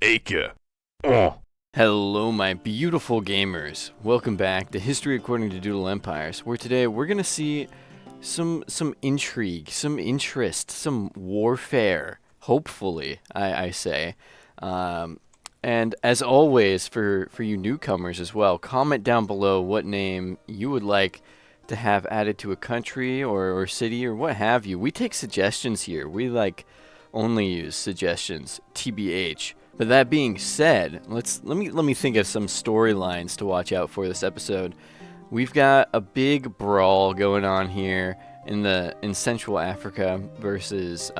Acre. Oh. Hello, my beautiful gamers. Welcome back to History According to Doodle Empires, where today we're gonna see some intrigue, some interest, some warfare. Hopefully, I say. And as always, for you newcomers as well, comment down below what name you would like to have added to a country or city or what have you. We take suggestions here. We only use suggestions, TBH. But that being said, let me think of some storylines to watch out for this episode. We've got a big brawl going on here in Central Africa versus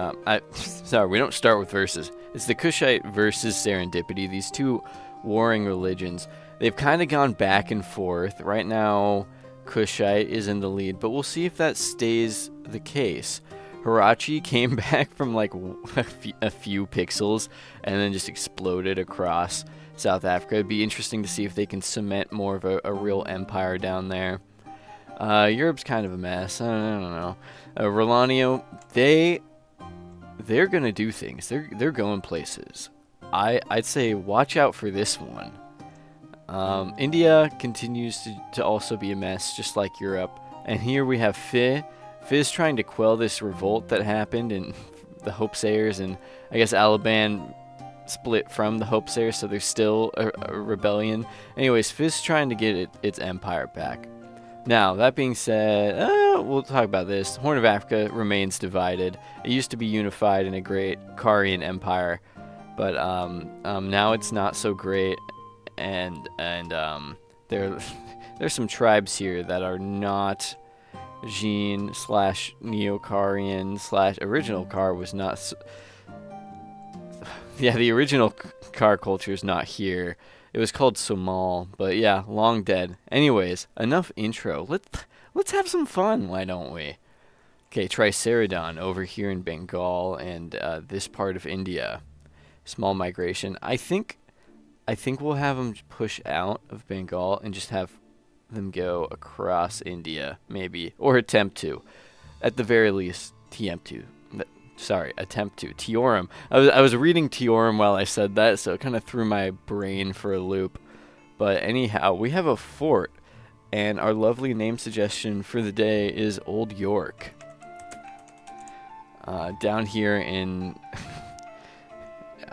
sorry, we don't start with versus. It's the Kushite versus Serendipity. These two warring religions. They've kind of gone back and forth. Right now, Kushite is in the lead, but we'll see if that stays the case. Hirachi came back from like a few pixels and then just exploded across South Africa. It'd be interesting to see if they can cement more of a real empire down there. Europe's kind of a mess. I don't know. Rolanio, they're gonna do things. They're going places. I'd say watch out for this one. India continues to also be a mess, just like Europe. And here we have Fizz trying to quell this revolt that happened in the Hopesayers, and I guess Alaban split from the Hopesayers, so there's still a rebellion. Anyways, Fizz trying to get its empire back. Now, that being said, we'll talk about this. Horn of Africa remains divided. It used to be unified in a great Karian empire, but now it's not so great, and there's some tribes here that are not Jin / Neo-Karian / original Kar was not. Yeah, the original Kar culture is not here. It was called Somal, but yeah, long dead. Anyways, enough intro. Let's have some fun, why don't we? Okay, Tricerodon over here in Bengal and this part of India. Small migration. I think we'll have them push out of Bengal and just have them go across India, maybe, or attempt to, at the very least, attempt to. Teorim. I was reading Teorim while I said that, so it kind of threw my brain for a loop. But anyhow, we have a fort, and our lovely name suggestion for the day is Old York. Down here in,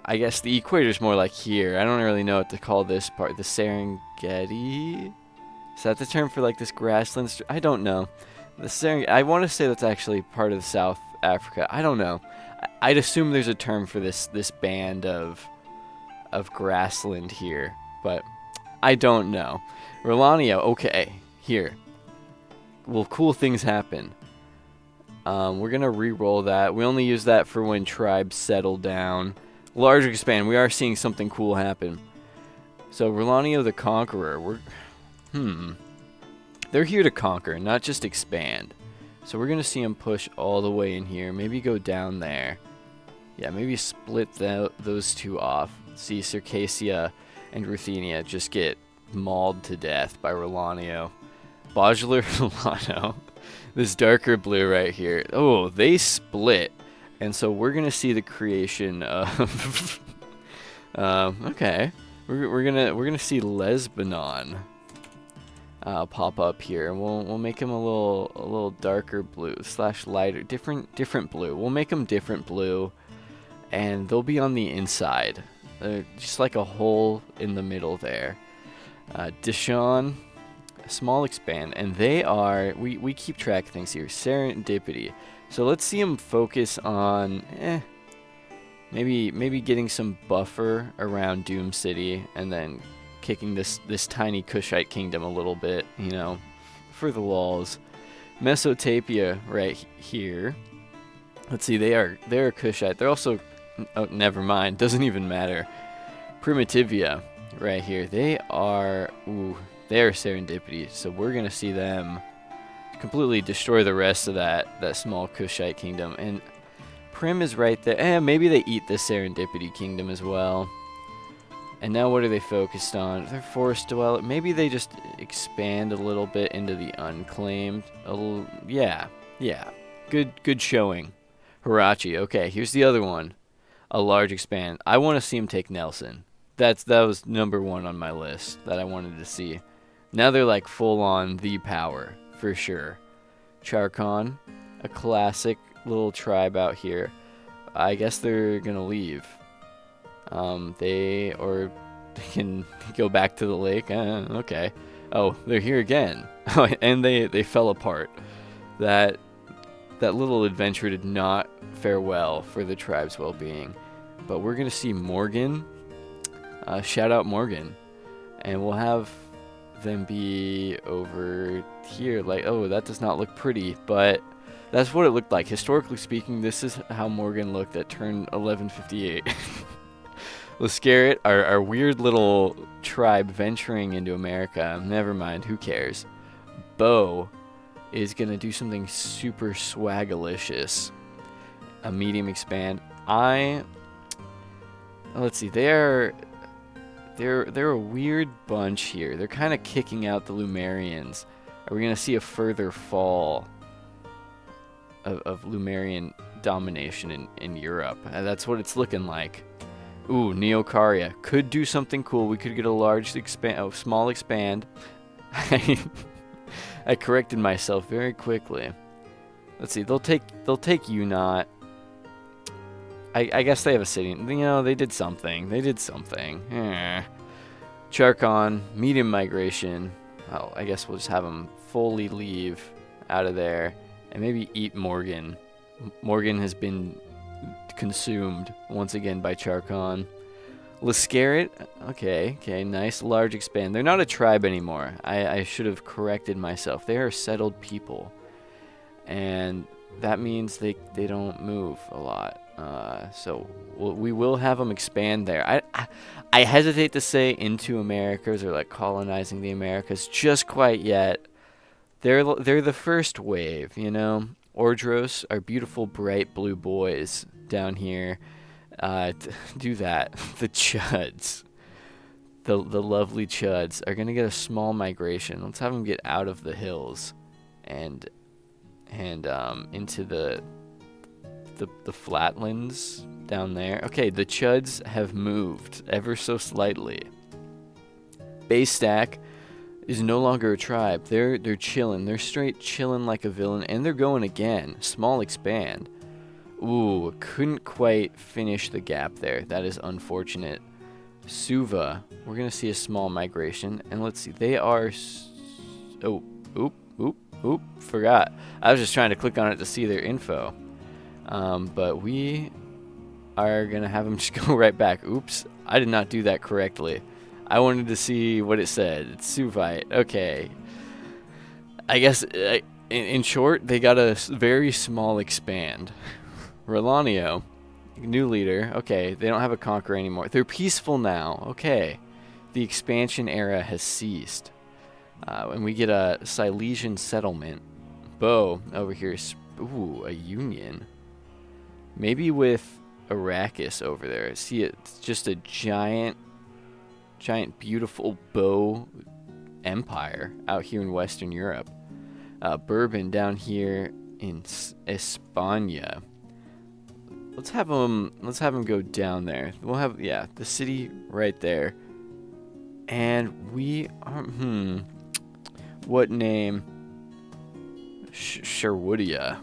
I guess the equator's more like here. I don't really know what to call this part. The Serengeti? Is that the term for like this grassland? I don't know. I want to say that's actually part of South Africa. I don't know. I'd assume there's a term for this band of grassland here, but I don't know. Rolanio, okay, here. Well, cool things happen. We're gonna re-roll that. We only use that for when tribes settle down. Large expand. We are seeing something cool happen. So Rolanio the Conqueror. They're here to conquer, not just expand. So we're going to see them push all the way in here. Maybe go down there. Yeah, maybe split those two off. See Circassia and Ruthenia just get mauled to death by Rolanio. Bodular Rolano. This darker blue right here. Oh, they split. And so we're going to see the creation of... okay. We're gonna see Lesbanon pop up here. We'll make him a little darker blue / lighter, different blue. We'll make them different blue, and they'll be on the inside, just like a hole in the middle there. Dishon, small expand, and they are we keep track of things here. Serendipity. So let's see him focus on maybe getting some buffer around Doom City, and then kicking this tiny Kushite kingdom a little bit, you know, for the lulz. Mesopotamia right here. Let's see, they're Kushite. They're also, oh, never mind, doesn't even matter. Primitivia right here. They're Serendipity. So we're gonna see them completely destroy the rest of that small Kushite kingdom. And Prim is right there. Maybe they eat the Serendipity kingdom as well. And now what are they focused on? They're forest dweller. Maybe they just expand a little bit into the unclaimed. Yeah. Good showing. Hirachi. Okay, here's the other one. a large expand. I want to see him take Nelson. That was number one on my list that I wanted to see. Now they're like full on the power for sure. Charcon, a classic little tribe out here. I guess they're gonna leave. They can go back to the lake. Okay. Oh, they're here again. And they fell apart. That little adventure did not fare well for the tribe's well-being. But we're gonna see Morgan. Shout out Morgan, and we'll have them be over here. Like, oh, that does not look pretty, but that's what it looked like. Historically speaking, this is how Morgan looked at turn 1158. Lascarit, our weird little tribe venturing into America. Never mind, who cares? Bo is gonna do something super swagalicious. A medium expand. Let's see, they're a weird bunch here. They're kind of kicking out the Lumerians. Are we going to see a further fall of Lumerian domination in Europe? That's what it's looking like. Ooh, Neocaria. Could do something cool. We could get a small expand. I corrected myself very quickly. Let's see, they'll take Unot. I guess they have a city. You know, they did something. Charcon, medium migration. Oh, I guess we'll just have them fully leave out of there. And maybe eat Morgan. Morgan has been consumed once again by Charcon. Lascarit. Okay, nice. Large expand. They're not a tribe anymore. I should have corrected myself. They are settled people. And that means they don't move a lot. So we will have them expand there. I hesitate to say into Americas or like colonizing the Americas just quite yet. They're the first wave, you know. Ordros are beautiful bright blue boys down here. Do that. The Chuds, the lovely Chuds are gonna get a small migration. Let's have them get out of the hills and into the flatlands down there. Okay, the Chuds have moved ever so slightly. Baystack is no longer a tribe. They're chilling. They're straight chilling like a villain, and they're going again. Small expand. Ooh, couldn't quite finish the gap there. That is unfortunate. Suva, we're gonna see a small migration, and let's see. They are. Forgot. I was just trying to click on it to see their info. But we are going to have them just go right back. Oops, I did not do that correctly. I wanted to see what it said. It's Suvite. Okay. I guess, in short, they got a very small expand. Rolanio, new leader. Okay, they don't have a conqueror anymore. They're peaceful now. Okay. The expansion era has ceased. And we get a Silesian settlement. Bo over here. Ooh, a union. Maybe with Arrakis over there. See, it's just a giant, beautiful bow empire out here in Western Europe. Bourbon down here in España. Let's have them go down there. We'll have the city right there. And we are what name? Sherwoodia.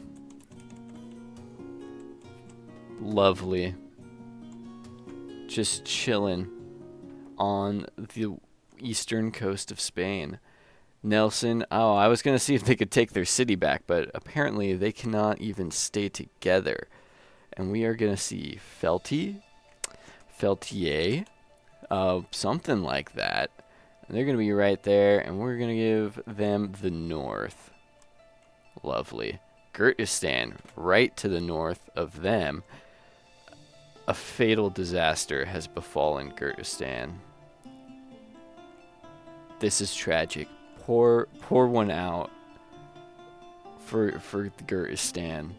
Lovely. Just chilling on the eastern coast of Spain. Nelson. Oh, I was going to see if they could take their city back, but apparently they cannot even stay together. And we are going to see Feltier, something like that. And they're going to be right there, and we're going to give them the north. Lovely. Kyrgyzstan, right to the north of them. A fatal disaster has befallen Kyrgyzstan. This is tragic. Pour one out for Kyrgyzstan.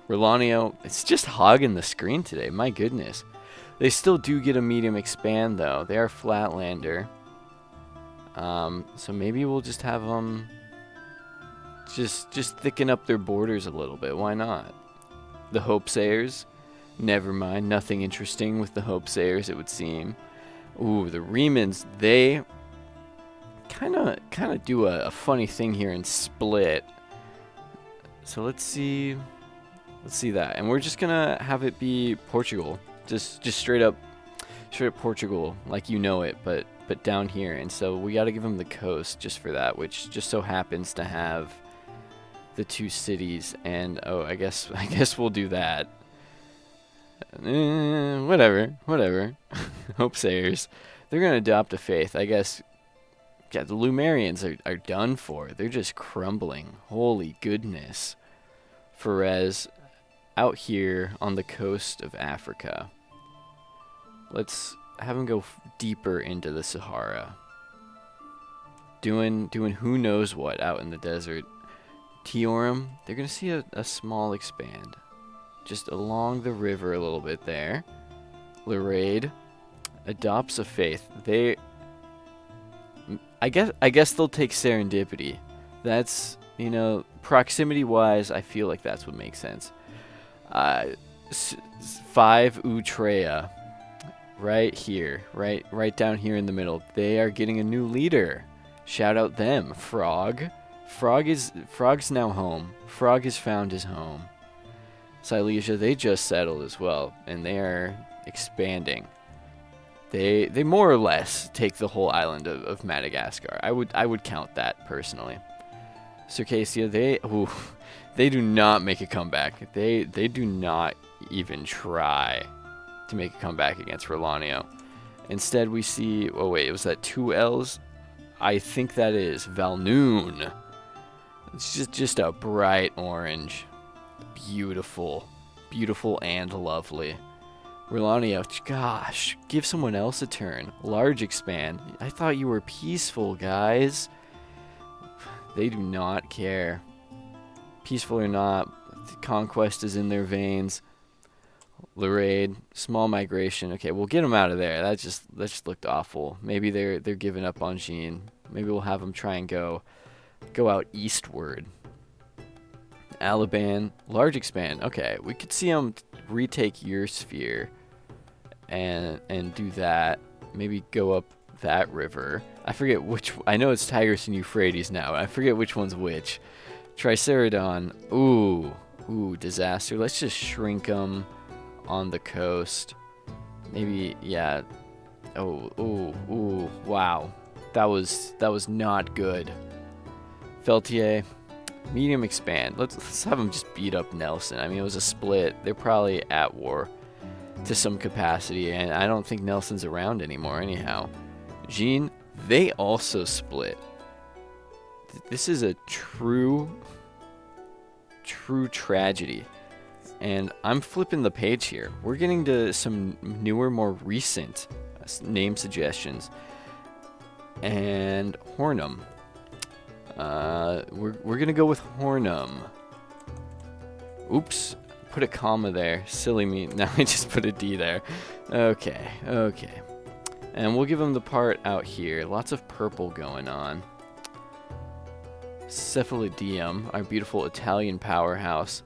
Rolanio, it's just hogging the screen today. My goodness. They still do get a medium expand, though. They are Flatlander. So maybe we'll just have them just thicken up their borders a little bit. Why not? The Hopesayers, Never mind, nothing interesting with the Hopesayers, it would seem. Ooh, the Remans, they kind of do a funny thing here and split. So let's see that, and we're just gonna have it be Portugal, just straight up Portugal, like you know it, but down here. And so we got to give them the coast just for that, which just so happens to have the two cities. And oh, I guess we'll do that. Whatever. Hopesayers, they're gonna adopt a faith, I guess. Yeah, the Lumerians are done for. They're just crumbling. Holy goodness. Ferez, out here on the coast of Africa. Let's have them go deeper into the Sahara. Doing who knows what out in the desert. Teorim, they're going to see a small expand. Just along the river a little bit there. Leraid adopts a faith. I guess they'll take serendipity. That's, proximity-wise, I feel like that's what makes sense. 5 Utrea, right here, right down here in the middle. They are getting a new leader. Shout out them. Frog's now home. Frog has found his home. Silesia, they just settled as well, and they are expanding. They more or less take the whole island of Madagascar. I would count that personally. Circassia, they do not make a comeback. They do not even try to make a comeback against Rolanio. Instead, we see, oh wait, was that 2 L's? I think that is Valnoon. It's just a bright orange. Beautiful and lovely. Rolanio, gosh, give someone else a turn. Large expand. I thought you were peaceful, guys. They do not care. Peaceful or not, the conquest is in their veins. Leraid, small migration. Okay, we'll get them out of there. That just looked awful. Maybe they're giving up on Jean. Maybe we'll have them try and go out eastward. Alaban, large expand. Okay, we could see them retake your sphere and do that. Maybe go up that river. I forget which. I know it's Tigris and Euphrates now. I forget which one's which. Tricerodon. Ooh, disaster. Let's just shrink them on the coast. Maybe, yeah. Ooh, wow. That was not good. Feltier, medium expand. Let's have them just beat up Nelson. I mean, it was a split. They're probably at war to some capacity, and I don't think Nelson's around anymore anyhow. Jean, they also split. This is a true tragedy. And I'm flipping the page here. We're getting to some newer, more recent name suggestions. And Hornum. We're gonna go with Hornum. Oops, put a comma there. Silly me. Now I just put a D there. Okay. And we'll give them the part out here. Lots of purple going on. Cephalidium, our beautiful Italian powerhouse,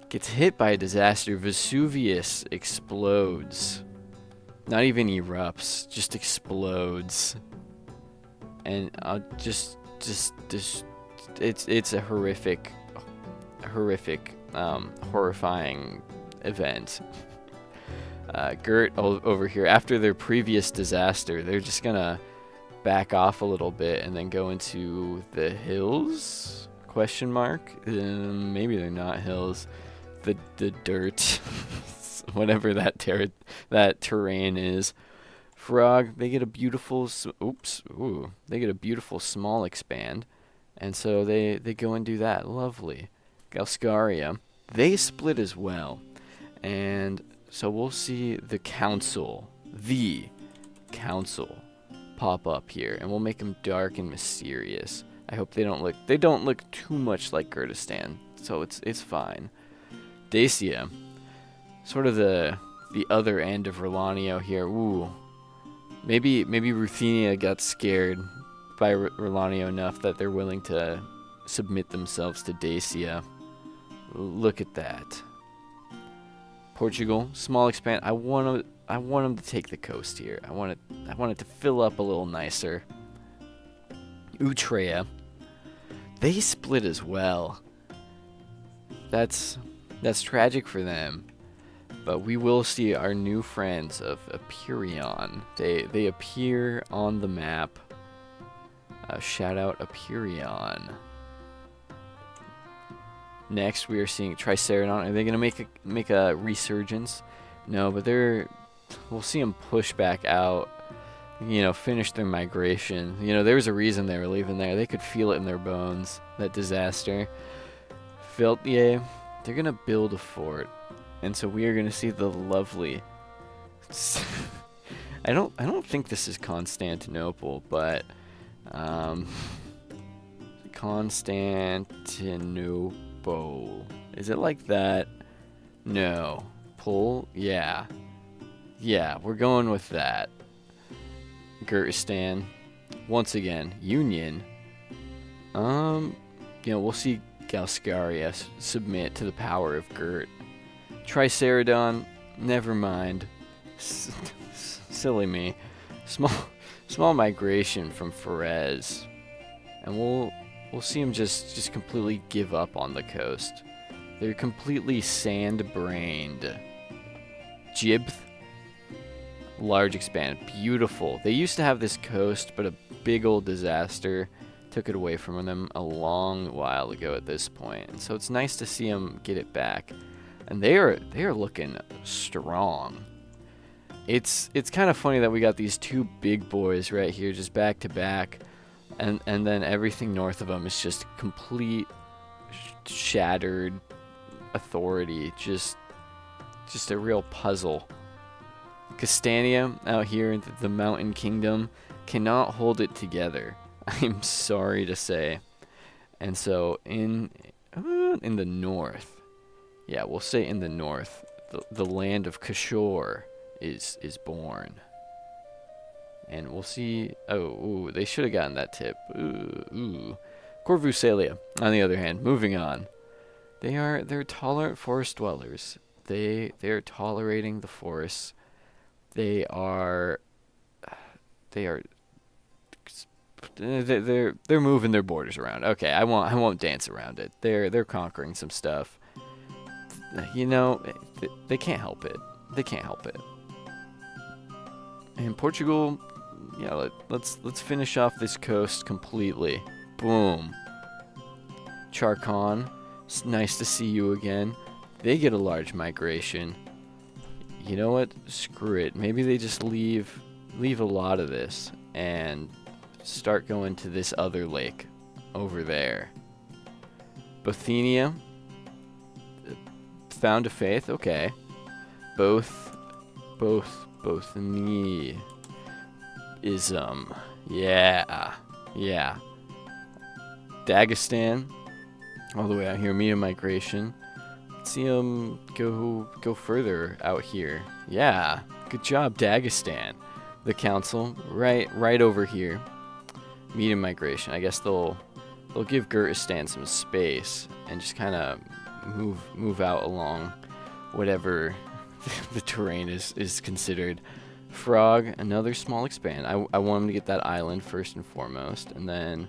gets hit by a disaster. Vesuvius explodes. Not even erupts, just explodes. And it's a horrific, horrifying event. Gert over here, after their previous disaster, they're just gonna back off a little bit and then go into the hills? Question mark? Maybe they're not hills. The dirt, whatever that terrain is. Frog, they get a beautiful. They get a beautiful small expand, and so they go and do that. Lovely. Galscaria, they split as well, and so we'll see the council pop up here, and we'll make them dark and mysterious. I hope they don't look too much like Kurdistan, so it's fine. Dacia, sort of the other end of Rolanio here. Ooh, maybe Ruthenia got scared by Rolanio enough that they're willing to submit themselves to Dacia. Look at that. Portugal, small expand. I want them to take the coast here. I want it to fill up a little nicer. Utrea. They split as well. That's tragic for them. But we will see our new friends of Aperion. They appear on the map. Shout out Aperion. Next, we are seeing Triceratodon. Are they gonna make a resurgence? No, but we'll see them push back out. You know, finish their migration. You know, there was a reason they were leaving there. They could feel it in their bones. That disaster. Filtier, they're gonna build a fort, and so we are gonna see the lovely. I don't think this is Constantinople, but Constantinople. Is it like that? No. Pull? Yeah. Yeah, we're going with that. Gurtistan. Once again, Union. You know, we'll see Galscaria submit to the power of Gurt. Triceratodon, never mind. Silly me. Small migration from Ferez. And we'll see him just completely give up on the coast. They're completely sand-brained. Jibth. Large expand. Beautiful. They used to have this coast, but a big old disaster took it away from them a long while ago at this point. And so it's nice to see them get it back. And they are looking strong. It's kind of funny that we got these two big boys right here just back to back. And then everything north of them is just complete shattered authority. Just a real puzzle. Castania out here in the Mountain Kingdom cannot hold it together. I'm sorry to say. And so in the north, yeah, we'll say in the north, the land of Kashor is born. And we'll see. Oh, they should have gotten that tip. Ooh. Corvusalia, on the other hand, moving on. They're tolerant forest dwellers. They're tolerating the forests. They're moving their borders around. Okay, I won't dance around it. They're conquering some stuff. You know, they can't help it. They can't help it. And Portugal, yeah, let's finish off this coast completely. Boom. Charcon, it's nice to see you again. They get a large migration. You know what? Screw it. Maybe they just leave a lot of this and start going to this other lake over there. Bothenia, found a faith. Okay. Bothniaism. Yeah. Dagestan, all the way out here. Medium migration. See them go further out here. Yeah, good job, Dagestan. The council, right over here. Medium migration. I guess they'll give Gurtistan some space and just kind of move out along whatever the terrain is considered. Frog, another small expand. I want them to get that island first and foremost, and then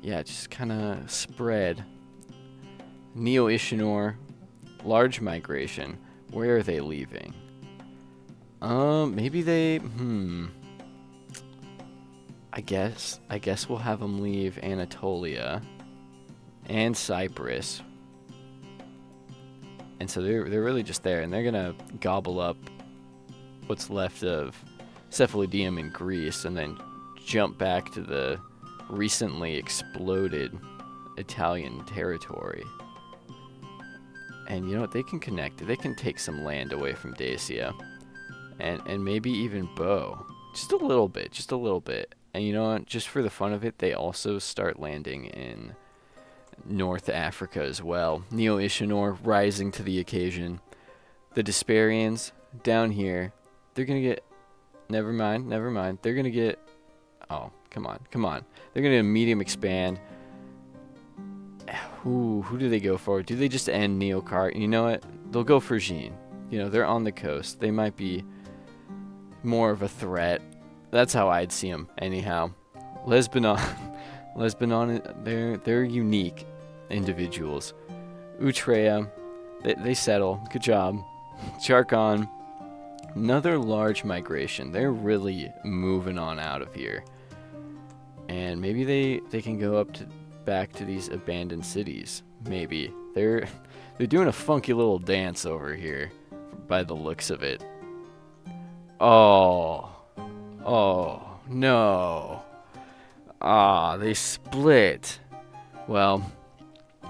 yeah, just kind of spread. Neo-Ishanor. Large migration. Where are they leaving? Maybe they. I guess we'll have them leave Anatolia and Cyprus. And so they're really just there, and they're gonna gobble up what's left of Cephalodeum in Greece, and then jump back to the recently exploded Italian territory. And you know what? They can connect. They can take some land away from Dacia. And maybe even Bow. Just a little bit. And you know what? Just for the fun of it, they also start landing in North Africa as well. Neo-Ishanor rising to the occasion. The Desperians down here. They're going to get... Never mind. They're going to get... Oh, come on. They're going to medium expand. Who do they go for? Do they just end Neokart? You know what? They'll go for Jean. You know, they're on the coast. They might be more of a threat. That's how I'd see them, anyhow. Lesbanon, they're unique individuals. Utrea, they settle. Good job. Charkon, another large migration. They're really moving on out of here. And maybe they can go back to these abandoned cities. Maybe. They're doing a funky little dance over here by the looks of it. Oh no. They split. Well,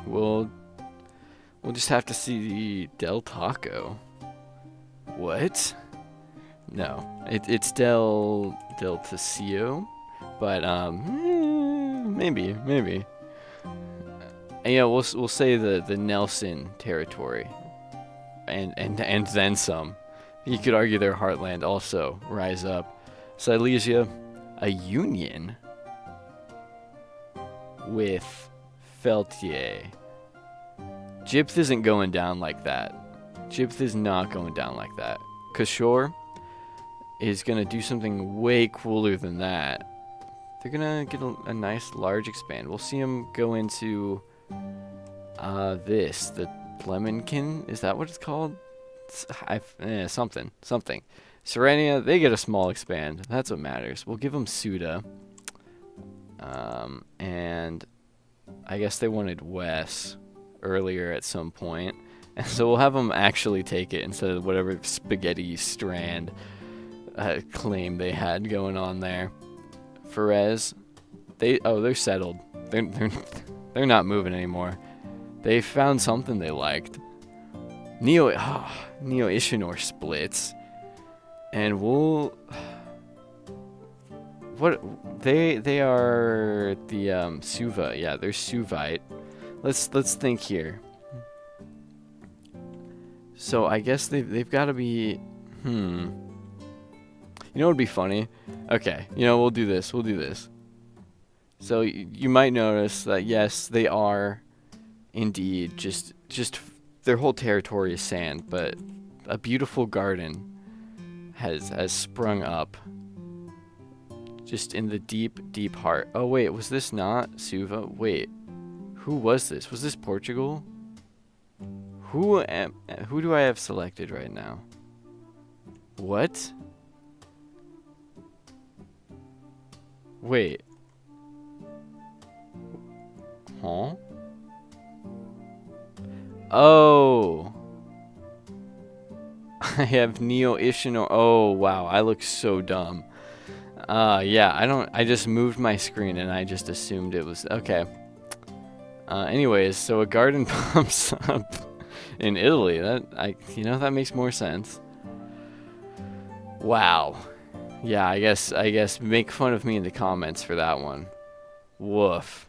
we'll just have to see Del Taco. What? No, it's Del Tacio, but maybe. And, yeah, we'll say the Nelson territory, and then some. You could argue their heartland also rise up. Silesia, a union with Feltier. Gypth isn't going down like that. Gypth is not going down like that. Kashor is going to do something way cooler than that. They're going to get a nice large expand. We'll see them go into the Lemonkin. Is that what it's called? Something. Serenia, they get a small expand. That's what matters. We'll give them Suda. And I guess they wanted Wes earlier at some point. And so we'll have them actually take it instead of whatever spaghetti strand claim they had going on there. Ferez, they're settled. They're not moving anymore. They found something they liked. Neo Ishinor splits, and we'll. What they are the Suva, yeah, they're Suvite. Let's think here. So I guess they've got to be. You know what would be funny? Okay, we'll do this. So you might notice that yes, they are indeed just their whole territory is sand, but a beautiful garden has sprung up just in the deep heart. Oh wait, was this not Suva? Wait, who was this? Was this Portugal? Who do I have selected right now? What? Wait. Huh? Oh. I have Neo Ishinor. Oh, wow. I look so dumb. Yeah, I just moved my screen and I just assumed it was okay. Anyways, so a garden pops up in Italy. That makes more sense. Wow. Yeah, I guess make fun of me in the comments for that one. Woof.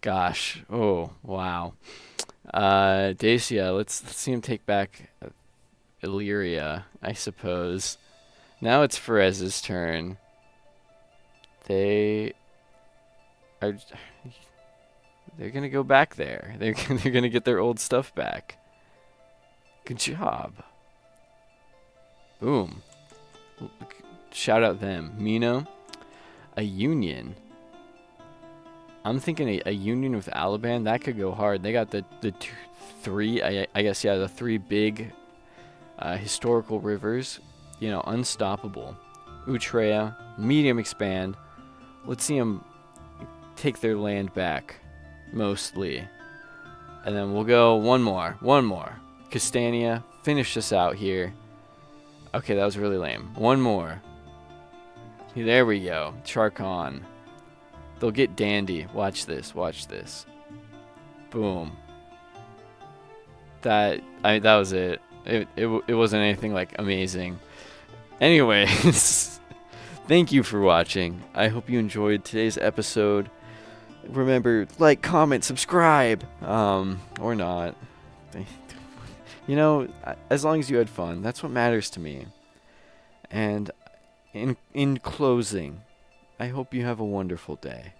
Gosh. Oh, wow. Dacia, let's see him take back Illyria, I suppose. Now it's Ferez's turn. They're gonna go back there. They're gonna get their old stuff back. Good job. Boom. Shout out them. Mino, a union. I'm thinking a union with Alaban, that could go hard. They got the three big historical rivers, unstoppable. Utrea, medium expand. Let's see them take their land back, mostly. And then we'll go one more. Castania, finish this out here. Okay, that was really lame. One more. There we go. Charkon. They'll get Dandy. Watch this. Boom. That was it. It wasn't anything like amazing. Anyways, thank you for watching. I hope you enjoyed today's episode. Remember, like, comment, subscribe, or not. As long as you had fun, that's what matters to me. And in closing, I hope you have a wonderful day.